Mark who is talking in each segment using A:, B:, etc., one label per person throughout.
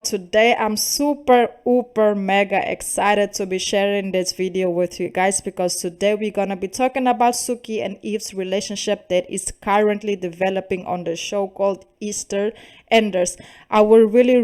A: Today I'm super uber mega excited to be sharing this video with you guys because today we're gonna be talking about Suki and Eve's relationship that is currently developing on the show called EastEnders. I will really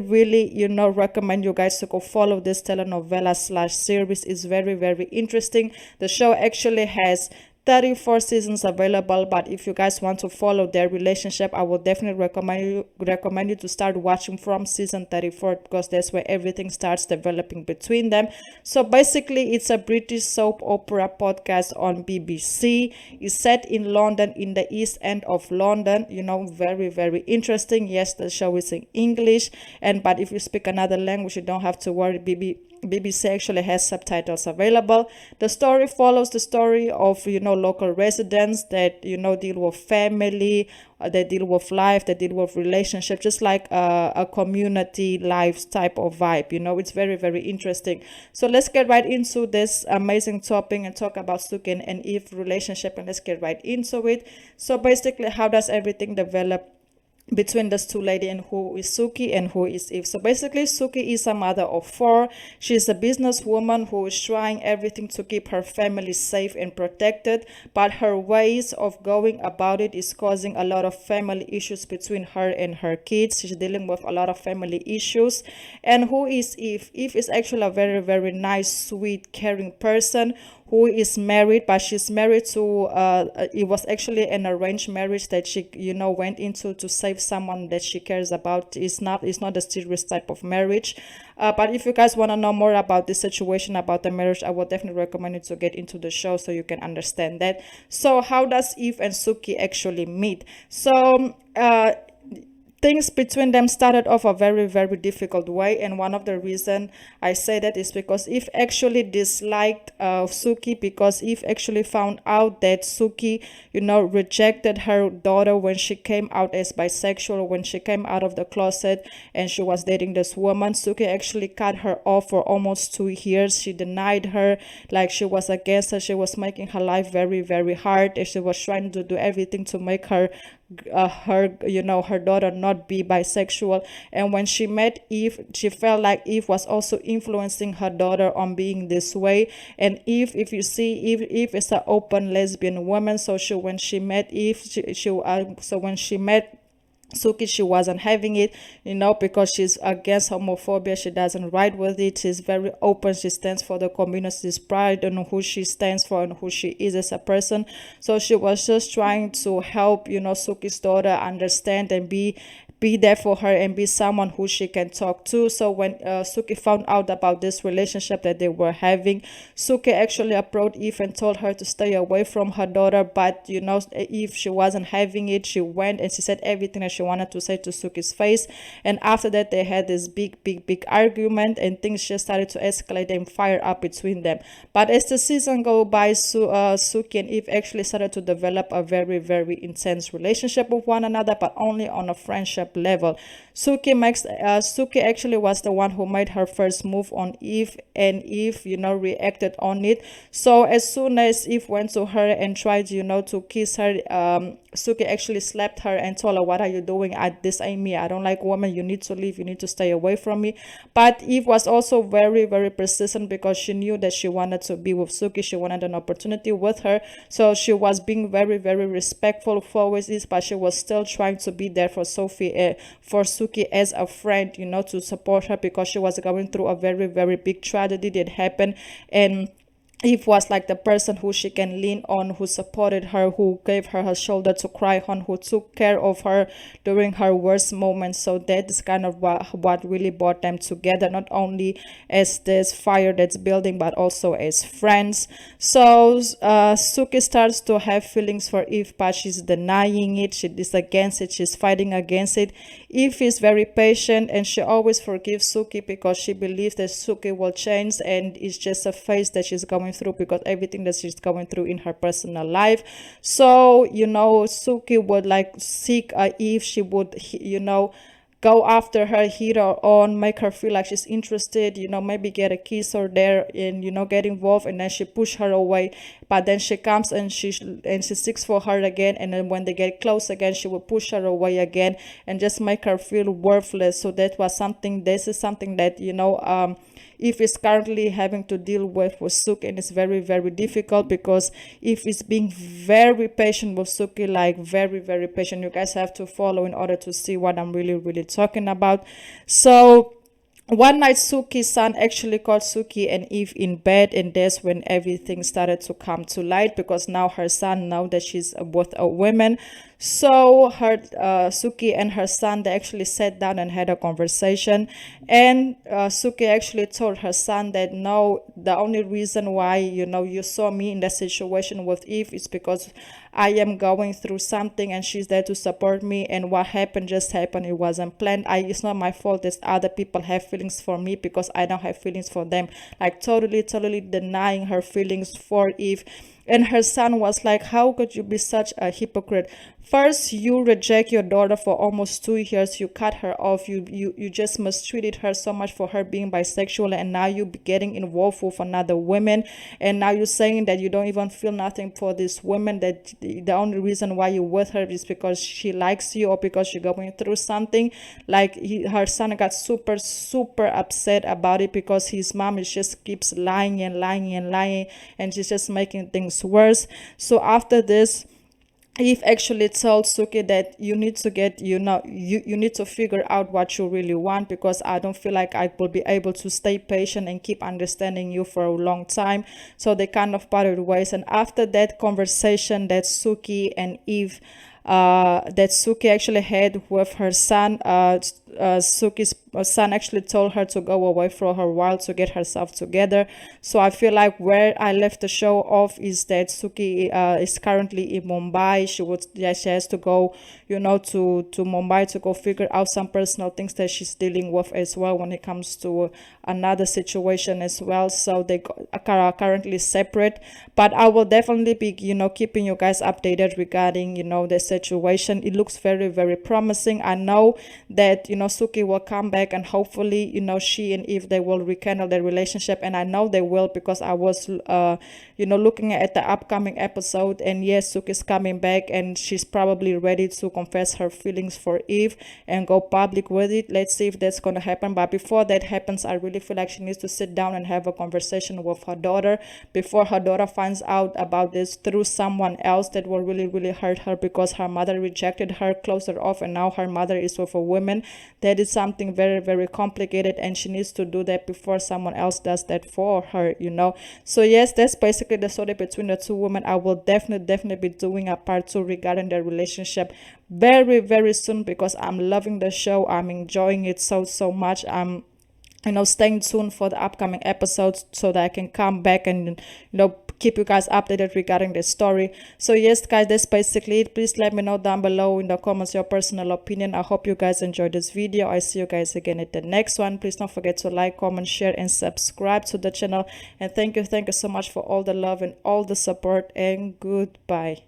A: recommend you guys to go follow this telenovela slash series. It's very interesting. The show actually has 34 seasons available, but if you guys want to follow their relationship, I would definitely recommend you to start watching from season 34 because that's where everything starts developing between them. So basically it's a British soap opera podcast on BBC. It's set in London, in the East End of London. Very interesting. Yes, the show is in English, but if you speak another language, you don't have to worry. BBC actually has subtitles available. The story follows the story of local residents that deal with family, they deal with life, they deal with relationship, just like a community life type of vibe. It's very interesting. So let's get right into this amazing topic and talk about Suki and Eve relationship, and let's get right into it. So basically, how does everything develop between those two ladies, and who is Suki and who is Eve? So basically, Suki is a mother of four. She's a businesswoman who is trying everything to keep her family safe and protected, but her ways of going about it is causing a lot of family issues between her and her kids. She's dealing with a lot of family issues. And who is Eve? Eve is actually a very nice, sweet, caring person who is married, but she's married to it was actually an arranged marriage that she went into to save someone that she cares about. It's not a serious type of marriage, but if you guys want to know more about this situation, about the marriage, I would definitely recommend you to get into the show so you can understand that. So how does Eve and Suki actually meet? So things between them started off a very difficult way, and one of the reason I say that is because Eve actually disliked Suki, because Eve actually found out that Suki rejected her daughter when she came out as bisexual, when she came out of the closet and she was dating this woman. Suki actually cut her off for almost 2 years. She denied her, like she was against her. She was making her life very hard, and she was trying to do everything to make her daughter not be bisexual. And when she met Eve, she felt like Eve was also influencing her daughter on being this way. And Eve, if you see, Eve is an open lesbian woman. So when she met Eve, when she met Suki, she wasn't having it, because she's against homophobia. She doesn't ride with it. She's very open. She stands for the community's pride and who she stands for and who she is as a person. So she was just trying to help, Suki's daughter understand and be there for her and be someone who she can talk to. So when Suki found out about this relationship that they were having, Suki actually approached Eve and told her to stay away from her daughter. But Eve, she wasn't having it. She went and she said everything that she wanted to say to Suki's face. And after that, they had this big argument, and things just started to escalate and fire up between them. But as the season go by, Suki and Eve actually started to develop a very intense relationship with one another, but only on a friendship level. Suki actually was the one who made her first move on Eve, and Eve reacted on it. So as soon as Eve went to her and tried to kiss her, Suki actually slapped her and told her, "What are you doing? This ain't me. I don't like women. You need to leave. You need to stay away from me." But Eve was also very persistent because she knew that she wanted to be with Suki. She wanted an opportunity with her. So she was being very respectful for this, but she was still trying to be there for for Suki as a friend, to support her, because she was going through a very big tragedy that happened. And Eve was like the person who she can lean on, who supported her, who gave her her shoulder to cry on, who took care of her during her worst moments. So that is kind of what really brought them together, not only as this fire that's building, but also as friends. So Suki starts to have feelings for Eve, but she's denying it. She is against it. She's fighting against it. Eve is very patient, and she always forgives Suki because she believes that Suki will change, and it's just a phase that she's going through, because everything that she's going through in her personal life. So Suki would like seek Eve. She would go after her, hit her on, make her feel like she's interested, you know, maybe get a kiss or there and, you know, get involved, and then she push her away. But then she comes and she seeks for her again, and then when they get close again, she will push her away again and just make her feel worthless. So this is something that, you know, Eve is currently having to deal with Suki, and it's very, very difficult because Eve is being very patient with Suki, like very, very patient. You guys have to follow in order to see what I'm really, really talking about. So one night, Suki's son actually called Suki and Eve in bed, and that's when everything started to come to light, because now her son, now that she's both a woman, so her Suki and her son, they actually sat down and had a conversation, and Suki actually told her son that no, the only reason why, you know, you saw me in that situation with Eve is because I am going through something and she's there to support me, and what happened just happened. It wasn't planned. It's not my fault that other people have feelings for me because I don't have feelings for them. Like totally denying her feelings for Eve. And her son was like, how could you be such a hypocrite? First, you reject your daughter for almost 2 years. You cut her off. You just mistreated her so much for her being bisexual, and now you be getting involved with another woman. And now you're saying that you don't even feel nothing for this woman, that the only reason why you're with her is because she likes you or because you're going through something. Like her son got super upset about it because his mom is just keeps lying and she's just making things worse. So after this, Eve actually told Suki that you need to get, you need to figure out what you really want, because I don't feel like I will be able to stay patient and keep understanding you for a long time. So they kind of parted ways. And after that conversation that Suki and Eve that Suki actually had with her son, Suki's son actually told her to go away for a while to get herself together. So I feel like where I left the show off is that Suki is currently in Mumbai. She has to go, you know, to Mumbai to go figure out some personal things that she's dealing with as well when it comes to another situation as well. So they are currently separate, but I will definitely be, you know, keeping you guys updated regarding, you know, the situation. It looks very, very promising. I know that, you know, Suki will come back, and hopefully, you know, she and Eve, they will rekindle their relationship, and I know they will because I was you know, looking at the upcoming episode, and yes, Suki's coming back and she's probably ready to confess her feelings for Eve and go public with it. Let's see if that's going to happen. But before that happens, I really feel like she needs to sit down and have a conversation with her daughter before her daughter finds out about this through someone else that will really, really hurt her, because her mother rejected her, closed her off, and now her mother is with a woman. That is something very, very complicated, and she needs to do that before someone else does that for her, you know. So yes, that's basically the story between the two women. I will definitely be doing a part 2 regarding their relationship very, very soon, because I'm loving the show. I'm enjoying it so much. I'm, you know, staying tuned for the upcoming episodes so that I can come back and, you know, keep you guys updated regarding the story. So yes, guys, that's basically it. Please let me know down below in the comments your personal opinion. I hope you guys enjoyed this video. I see you guys again at the next one. Please don't forget to like, comment, share, and subscribe to the channel. And thank you so much for all the love and all the support, and goodbye.